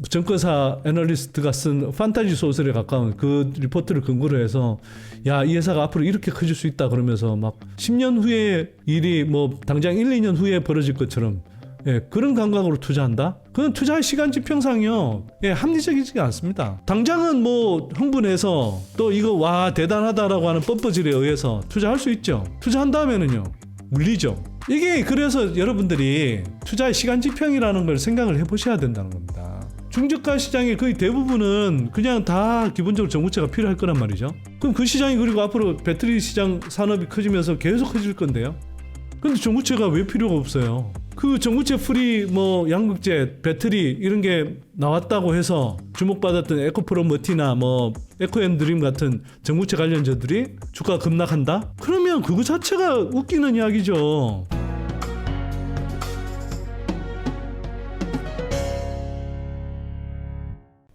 증권사 애널리스트가 쓴 판타지 소설에 가까운 그 리포트를 근거로 해서 야, 이 회사가 앞으로 이렇게 커질 수 있다 그러면서 막 10년 후에 일이 뭐 당장 1, 2년 후에 벌어질 것처럼 예, 그런 감각으로 투자한다? 그건 투자의 시간 지평상이요. 예, 합리적이지 않습니다. 당장은 뭐 흥분해서 또 이거 와 대단하다라고 하는 뻔뻔질에 의해서 투자할 수 있죠. 투자한 다음에는요. 물리죠. 이게 그래서 여러분들이 투자의 시간 지평이라는 걸 생각을 해보셔야 된다는 겁니다. 중저가 시장의 거의 대부분은 그냥 다 기본적으로 전구체가 필요할 거란 말이죠. 그럼 그 시장이 그리고 앞으로 배터리 시장 산업이 커지면서 계속 커질 건데요. 근데 전구체가 왜 필요가 없어요? 그 전구체 프리 뭐 양극재 배터리 이런 게 나왔다고 해서 주목받았던 에코프로머티나 뭐 에코앤드림 같은 전구체 관련주들이 주가 급락한다? 그러면 그거 자체가 웃기는 이야기죠.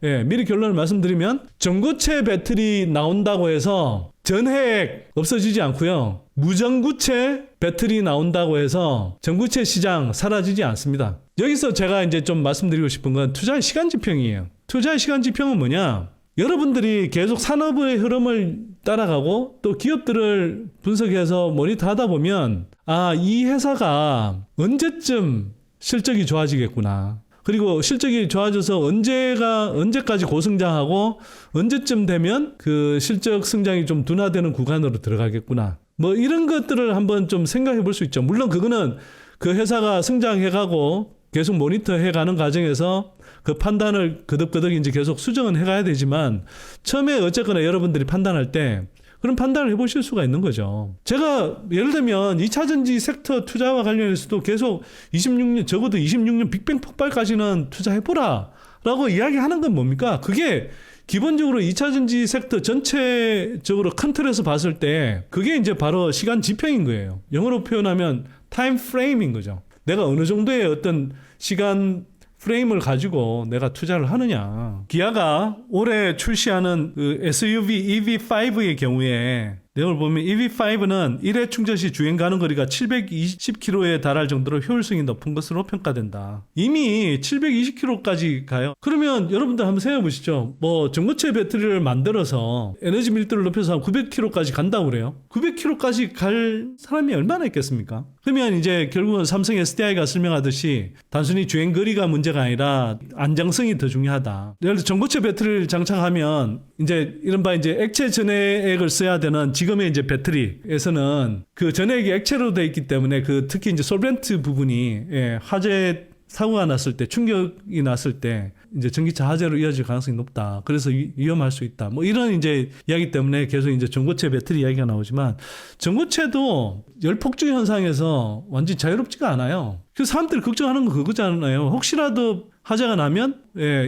예, 미리 결론을 말씀드리면 전구체 배터리 나온다고 해서 전해액 없어지지 않고요. 무전구체 배터리 나온다고 해서 전구체 시장 사라지지 않습니다. 여기서 제가 이제 좀 말씀드리고 싶은 건 투자의 시간 지평이에요. 투자의 시간 지평은 뭐냐? 여러분들이 계속 산업의 흐름을 따라가고 또 기업들을 분석해서 모니터하다 보면 아, 이 회사가 언제쯤 실적이 좋아지겠구나. 그리고 실적이 좋아져서 언제까지 고성장하고 언제쯤 되면 그 실적 성장이 좀 둔화되는 구간으로 들어가겠구나. 뭐 이런 것들을 한번 좀 생각해 볼 수 있죠. 물론 그거는 그 회사가 성장해가고 계속 모니터해가는 과정에서 그 판단을 거듭거듭 이제 계속 수정은 해가야 되지만 처음에 어쨌거나 여러분들이 판단할 때 그런 판단을 해보실 수가 있는 거죠. 제가 예를 들면 2차전지 섹터 투자와 관련해서도 계속 26년 적어도 26년 빅뱅 폭발까지는 투자해보라 라고 이야기하는 건 뭡니까? 그게 기본적으로 2차전지 섹터 전체적으로 큰 틀에서 봤을 때 그게 이제 바로 시간 지평인 거예요. 영어로 표현하면 타임 프레임인 거죠. 내가 어느 정도의 어떤 시간 프레임을 가지고 내가 투자를 하느냐. 기아가 올해 출시하는 그 SUV EV5의 경우에 내용을 보면 EV5는 1회 충전 시 주행 가는 거리가 720km에 달할 정도로 효율성이 높은 것으로 평가된다. 이미 720km까지 가요. 그러면 여러분들 한번 생각해 보시죠. 뭐 전고체 배터리를 만들어서 에너지 밀도를 높여서 한 900km까지 간다고 그래요. 900km까지 갈 사람이 얼마나 있겠습니까? 그러면 이제 결국은 삼성 SDI가 설명하듯이 단순히 주행 거리가 문제가 아니라 안정성이 더 중요하다. 예를 들어 전고체 배터리를 장착하면 이제 이른바 이제 액체 전해액을 써야 되는 지금의 이제 배터리에서는 그 전해액이 액체로 되어 있기 때문에 그 특히 이제 솔벤트 부분이 화재 사고가 났을 때 충격이 났을 때 이제 전기차 화재로 이어질 가능성이 높다. 그래서 위험할 수 있다. 뭐 이런 이제 이야기 때문에 계속 이제 전고체 배터리 이야기가 나오지만 전고체도 열폭주 현상에서 완전히 자유롭지가 않아요. 그 사람들이 걱정하는 건 그거잖아요. 혹시라도 화재가 나면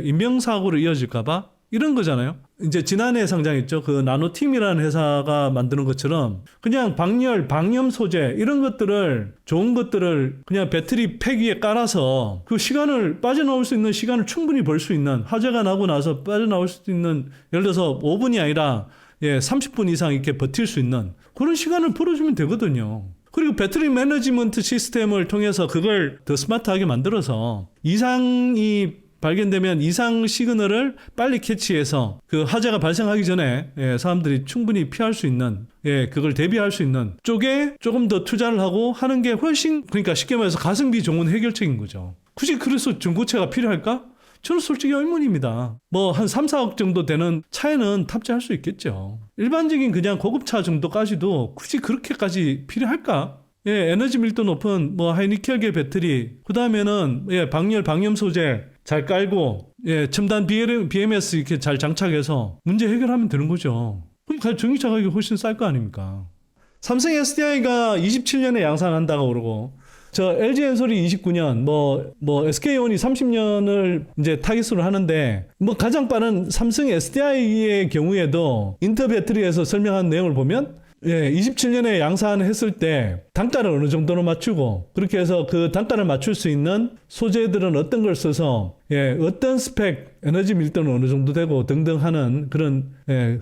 인명사고로 이어질까봐 이런 거잖아요. 이제 지난해 상장했죠. 그 나노팀이라는 회사가 만드는 것처럼 그냥 방열, 방염 소재 이런 것들을 좋은 것들을 그냥 배터리 팩 위에 깔아서 그 시간을 빠져나올 수 있는 시간을 충분히 벌 수 있는 화재가 나고 나서 빠져나올 수 있는 예를 들어서 5분이 아니라 30분 이상 이렇게 버틸 수 있는 그런 시간을 벌어주면 되거든요. 그리고 배터리 매니지먼트 시스템을 통해서 그걸 더 스마트하게 만들어서 이상이 발견되면 이상 시그널을 빨리 캐치해서 그 화재가 발생하기 전에 사람들이 충분히 피할 수 있는 그걸 대비할 수 있는 쪽에 조금 더 투자를 하고 하는 게 훨씬 그러니까 쉽게 말해서 가성비 좋은 해결책인 거죠. 굳이 그래서 전고체가 필요할까? 저는 솔직히 의문입니다. 뭐 한 3, 4억 정도 되는 차에는 탑재할 수 있겠죠. 일반적인 그냥 고급차 정도까지도 굳이 그렇게까지 필요할까? 에너지 밀도 높은 뭐 하이니켈계 배터리 그 다음에는 방열 방염 소재 잘 깔고 첨단 BMS 이렇게 잘 장착해서 문제 해결하면 되는 거죠. 그러니까 전기차 가격이 훨씬 쌀 거 아닙니까? 삼성 SDI가 27년에 양산한다고 그러고 저 LG엔솔이 29년 뭐 SK온이 30년을 이제 타깃으로 하는데 뭐 가장 빠른 삼성 SDI의 경우에도 인터 배터리에서 설명한 내용을 보면 27년에 양산했을 때 단가를 어느 정도로 맞추고 그렇게 해서 그 단가를 맞출 수 있는 소재들은 어떤 걸 써서 어떤 스펙, 에너지 밀도는 어느 정도 되고 등등 하는 그런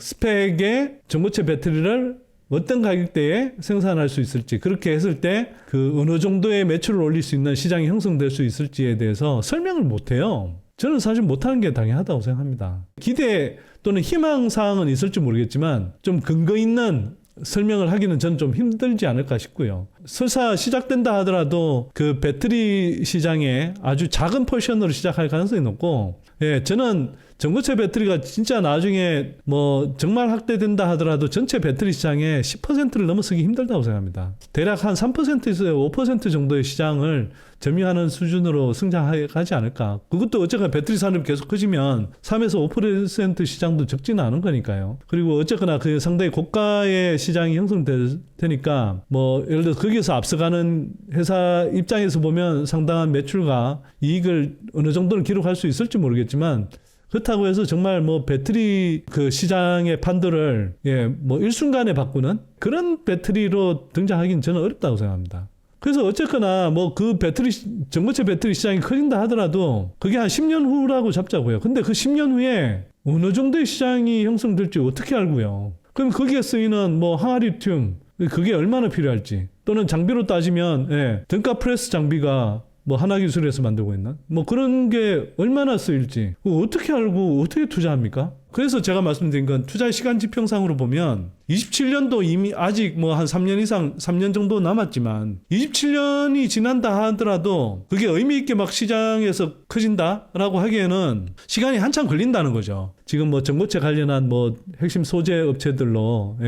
스펙의 전고체 배터리를 어떤 가격대에 생산할 수 있을지 그렇게 했을 때 그 어느 정도의 매출을 올릴 수 있는 시장이 형성될 수 있을지에 대해서 설명을 못해요. 저는 사실 못하는 게 당연하다고 생각합니다. 기대 또는 희망사항은 있을지 모르겠지만 좀 근거 있는 설명을 하기는 저는 좀 힘들지 않을까 싶고요. 설사 시작된다 하더라도 그 배터리 시장에 아주 작은 포션으로 시작할 가능성이 높고, 예, 저는 전고체 배터리가 진짜 나중에 뭐 정말 확대된다 하더라도 전체 배터리 시장의 10%를 넘어서기 힘들다고 생각합니다. 대략 한 3%에서 5% 정도의 시장을 점유하는 수준으로 성장하지 않을까. 그것도 어쨌거나 배터리 산업이 계속 커지면 3에서 5% 시장도 적지는 않은 거니까요. 그리고 어쨌거나 그 상당히 고가의 시장이 형성되니까 뭐 예를 들어 거기에서 앞서가는 회사 입장에서 보면 상당한 매출과 이익을 어느 정도는 기록할 수 있을지 모르겠지만, 그렇다고 해서 정말 뭐 배터리 그 시장의 판도를 뭐 일순간에 바꾸는 그런 배터리로 등장하기는 저는 어렵다고 생각합니다. 그래서 어쨌거나 뭐 그 배터리 전고체 배터리 시장이 커진다 하더라도 그게 한 10년 후라고 잡자고요. 근데 그 10년 후에 어느 정도의 시장이 형성될지 어떻게 알고요? 그럼 거기에 쓰이는 뭐 항아리튬 그게 얼마나 필요할지, 또는 장비로 따지면 등가 프레스 장비가 뭐 하나기술에서 만들고 있나? 뭐 그런 게 얼마나 쓰일지 어떻게 알고 어떻게 투자합니까? 그래서 제가 말씀드린 건 투자의 시간 지평상으로 보면 27년도 이미 아직 뭐 한 3년 이상, 3년 정도 남았지만 27년이 지난다 하더라도 그게 의미 있게 막 시장에서 커진다라고 하기에는 시간이 한참 걸린다는 거죠. 지금 뭐 전고체 관련한 뭐 핵심 소재 업체들로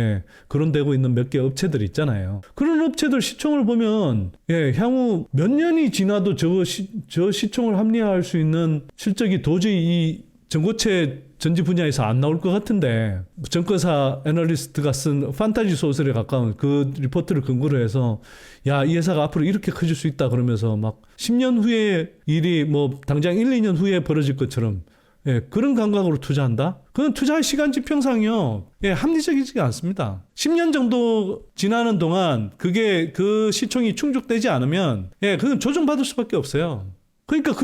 거론되고 있는 몇 개 업체들 있잖아요. 그런 업체들 시총을 보면 향후 몇 년이 지나도 저 시총을 합리화할 수 있는 실적이 도저히 이 전고체 전지 분야에서 안 나올 것 같은데, 증권사 애널리스트가 쓴 판타지 소설에 가까운 그 리포트를 근거로 해서 야, 이 회사가 앞으로 이렇게 커질 수 있다 그러면서 막 10년 후에 일이 뭐 당장 1, 2년 후에 벌어질 것처럼 그런 감각으로 투자한다? 그건 투자의 시간 지평상이요. 합리적이지 않습니다. 10년 정도 지나는 동안 그게 그 시총이 충족되지 않으면 그건 조정받을 수밖에 없어요. 그러니까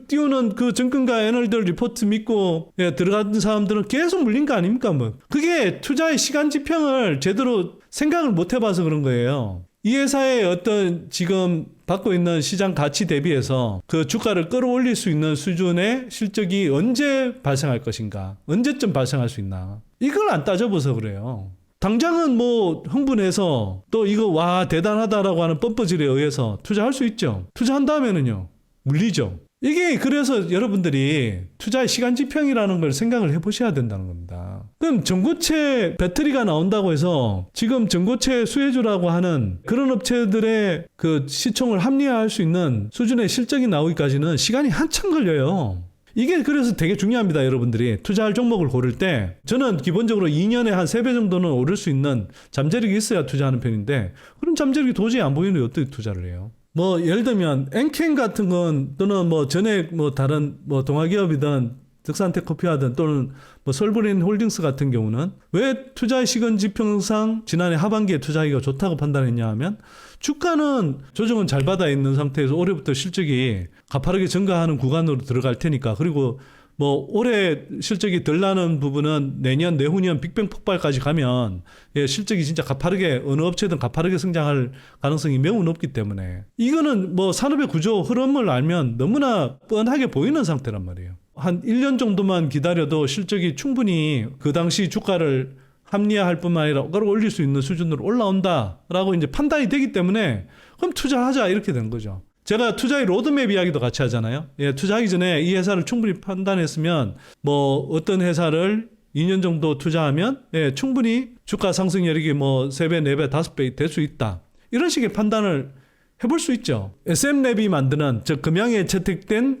띄우는 그 증권가 애널들 리포트 믿고 들어간 사람들은 계속 물린 거 아닙니까? 뭐 그게 투자의 시간 지평을 제대로 생각을 못 해봐서 그런 거예요. 이 회사의 어떤 지금 받고 있는 시장 가치 대비해서 그 주가를 끌어올릴 수 있는 수준의 실적이 언제 발생할 것인가, 언제쯤 발생할 수 있나, 이걸 안 따져봐서 그래요. 당장은 뭐 흥분해서 또 이거 와 대단하다라고 하는 뻔뻔질에 의해서 투자할 수 있죠. 투자한 다음에는요 물리죠. 이게 그래서 여러분들이 투자의 시간 지평이라는 걸 생각을 해보셔야 된다는 겁니다. 그럼 전고체 배터리가 나온다고 해서 지금 전고체 수혜주라고 하는 그런 업체들의 그 시총을 합리화할 수 있는 수준의 실적이 나오기까지는 시간이 한참 걸려요. 이게 그래서 되게 중요합니다. 여러분들이 투자할 종목을 고를 때 저는 기본적으로 2년에 한 3배 정도는 오를 수 있는 잠재력이 있어야 투자하는 편인데, 그런 잠재력이 도저히 안 보이는데 어떻게 투자를 해요? 뭐 예를 들면 엔캔 같은 건, 또는 뭐 전에 뭐 다른 뭐 동아기업이든 득산테크코피아든 또는 뭐 솔브린 홀딩스 같은 경우는 왜 투자의 시간 지평상 지난해 하반기에 투자하기가 좋다고 판단했냐 하면, 주가는 조정은 잘 받아 있는 상태에서 올해부터 실적이 가파르게 증가하는 구간으로 들어갈 테니까, 그리고 뭐 올해 실적이 덜 나는 부분은 내년 내후년 빅뱅 폭발까지 가면 실적이 진짜 가파르게 어느 업체든 가파르게 성장할 가능성이 매우 높기 때문에, 이거는 뭐 산업의 구조 흐름을 알면 너무나 뻔하게 보이는 상태란 말이에요. 한 1년 정도만 기다려도 실적이 충분히 그 당시 주가를 합리화할 뿐만 아니라 올릴 수 있는 수준으로 올라온다라고 이제 판단이 되기 때문에 그럼 투자하자 이렇게 된 거죠. 제가 투자의 로드맵 이야기도 같이 하잖아요. 투자하기 전에 이 회사를 충분히 판단했으면 뭐 어떤 회사를 2년 정도 투자하면 충분히 주가 상승 여력이 뭐 3배, 4배, 5배 될 수 있다. 이런 식의 판단을 해볼 수 있죠. SM랩이 만드는 즉 금양에 채택된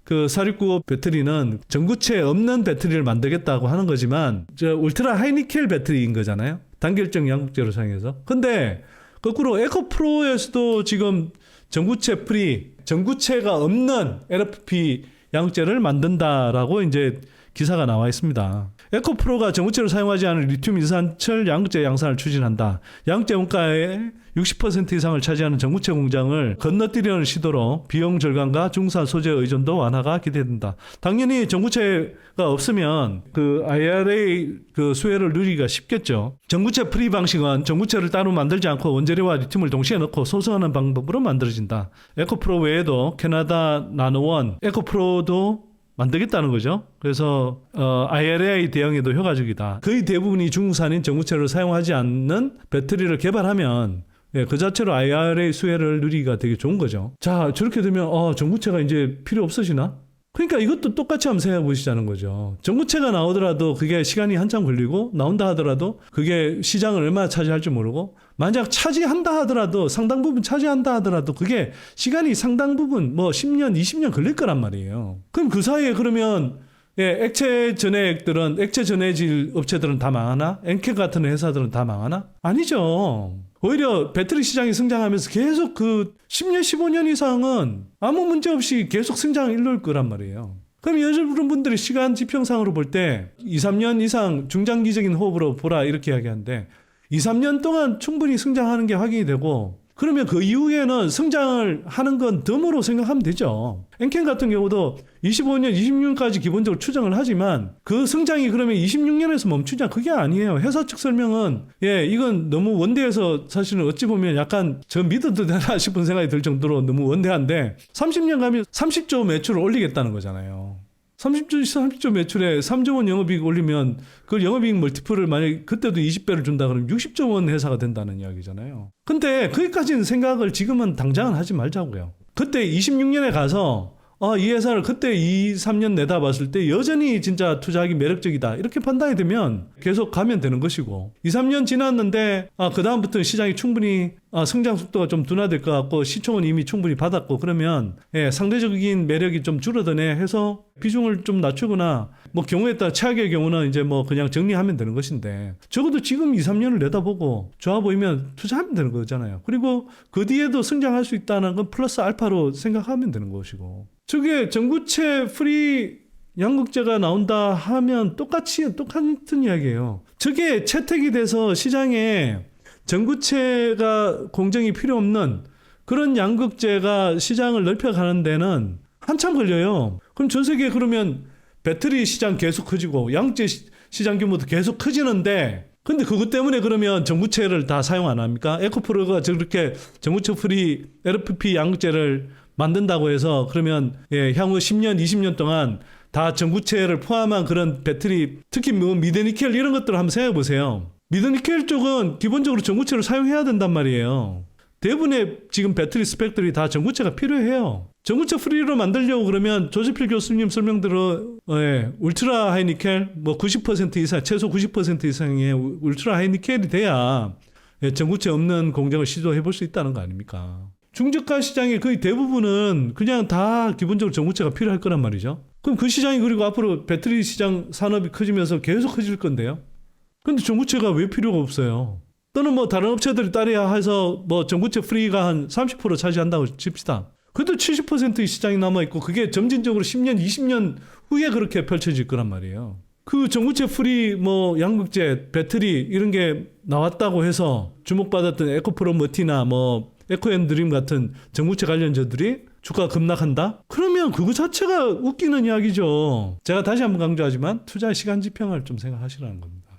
그 4695 배터리는 전구체 없는 배터리를 만들겠다고 하는 거지만 울트라 하이니켈 배터리인 거잖아요. 단결적 양극재로 사용해서. 근데 거꾸로 에코프로에서도 지금 전구체 프리, 전구체가 없는 LFP 양극재를 만든다라고 이제 기사가 나와 있습니다. 에코프로가 전구체를 사용하지 않은 리튬 이산철 양극재 양산을 추진한다. 양극재 원가의 60% 이상을 차지하는 전구체 공장을 건너뛰려는 시도로 비용 절감과 중산 소재 의존도 완화가 기대된다. 당연히 전구체가 없으면 그 IRA 그 수혜를 누리기가 쉽겠죠. 전구체 프리 방식은 전구체를 따로 만들지 않고 원재료와 리튬을 동시에 넣고 소성하는 방법으로 만들어진다. 에코프로 외에도 캐나다 나노원, 에코프로도 만들겠다는 거죠. 그래서 IRA 대응에도 효과적이다. 거의 대부분이 중국산인 전구체를 사용하지 않는 배터리를 개발하면 그 자체로 IRA 수혜를 누리기가 되게 좋은 거죠. 자, 저렇게 되면 전구체가 이제 필요 없어지나? 그러니까 이것도 똑같이 한번 생각해 보시자는 거죠. 전구체가 나오더라도 그게 시간이 한참 걸리고 나온다 하더라도 그게 시장을 얼마나 차지할지 모르고 만약 차지한다 하더라도 상당 부분 차지한다 하더라도 그게 시간이 상당 부분 뭐 10년, 20년 걸릴 거란 말이에요. 그럼 그 사이에 그러면 액체 전해액들은 액체 전해질 업체들은 다 망하나? 엔캐 같은 회사들은 다 망하나? 아니죠. 오히려 배터리 시장이 성장하면서 계속 그 10년, 15년 이상은 아무 문제 없이 계속 성장을 이룰 거란 말이에요. 그럼 여러분들이 시간 지평상으로 볼 때 2, 3년 이상 중장기적인 호흡으로 보라 이렇게 이야기하는데 2, 3년 동안 충분히 성장하는 게 확인이 되고 그러면 그 이후에는 성장을 하는 건 덤으로 생각하면 되죠. 엔캔 같은 경우도 25년, 26년까지 기본적으로 추정을 하지만 그 성장이 그러면 26년에서 멈추냐? 그게 아니에요. 회사 측 설명은 이건 너무 원대해서 사실은 어찌 보면 약간 저 믿어도 되나 싶은 생각이 들 정도로 너무 원대한데 30년 가면 30조 매출을 올리겠다는 거잖아요. 30조 매출에 3조 원 영업이익 올리면 그 영업이익 멀티플을 만약에 그때도 20배를 준다 그러면 60조 원 회사가 된다는 이야기잖아요. 근데 거기까지는 생각을 지금은 당장은 하지 말자고요. 그때 26년에 가서 이 회사를 그때 2, 3년 내다봤을 때 여전히 진짜 투자하기 매력적이다 이렇게 판단이 되면 계속 가면 되는 것이고 2, 3년 지났는데 그 다음부터는 시장이 충분히 성장 속도가 좀 둔화될 것 같고 시총은 이미 충분히 받았고 그러면 상대적인 매력이 좀 줄어드네 해서 비중을 좀 낮추거나 뭐 경우에 따라 최악의 경우는 이제 뭐 그냥 정리하면 되는 것인데 적어도 지금 2, 3년을 내다보고 좋아 보이면 투자하면 되는 거잖아요. 그리고 그 뒤에도 성장할 수 있다는 건 플러스 알파로 생각하면 되는 것이고 저게 전구체 프리 양극재가 나온다 하면 똑같은 이야기예요. 저게 채택이 돼서 시장에 전구체가 공정이 필요 없는 그런 양극재가 시장을 넓혀가는 데는 한참 걸려요. 그럼 전 세계 그러면 배터리 시장 계속 커지고 양극재 시장 규모도 계속 커지는데 근데 그것 때문에 그러면 전구체를 다 사용 안 합니까? 에코프로가 저렇게 전구체 프리 LFP 양극재를 만든다고 해서 그러면 향후 10년, 20년 동안 다 전구체를 포함한 그런 배터리 특히 뭐 미드니켈 이런 것들을 한번 생각해 보세요. 미드니켈 쪽은 기본적으로 전구체를 사용해야 된단 말이에요. 대부분의 지금 배터리 스펙들이 다 전구체가 필요해요. 전구체 프리로 만들려고 그러면 조지필 교수님 설명대로 울트라 하이니켈 뭐 90% 이상 최소 90% 이상의 울트라 하이니켈이 돼야 전구체 없는 공정을 시도해 볼 수 있다는 거 아닙니까? 중저가 시장의 거의 대부분은 그냥 다 기본적으로 전구체가 필요할 거란 말이죠. 그럼 그 시장이 그리고 앞으로 배터리 시장 산업이 커지면서 계속 커질 건데요. 근데 전구체가 왜 필요가 없어요? 또는 뭐 다른 업체들이 따라야 해서 뭐 전구체 프리가 한 30% 차지한다고 칩시다. 그래도 70%의 시장이 남아있고 그게 점진적으로 10년, 20년 후에 그렇게 펼쳐질 거란 말이에요. 그 전구체 프리 뭐 양극재, 배터리 이런 게 나왔다고 해서 주목받았던 에코프로 머티나 뭐 에코앤드림 같은 전구체 관련주들이 주가가 급락한다? 그러면 그거 자체가 웃기는 이야기죠. 제가 다시 한번 강조하지만 투자의 시간 지평을 좀 생각하시라는 겁니다.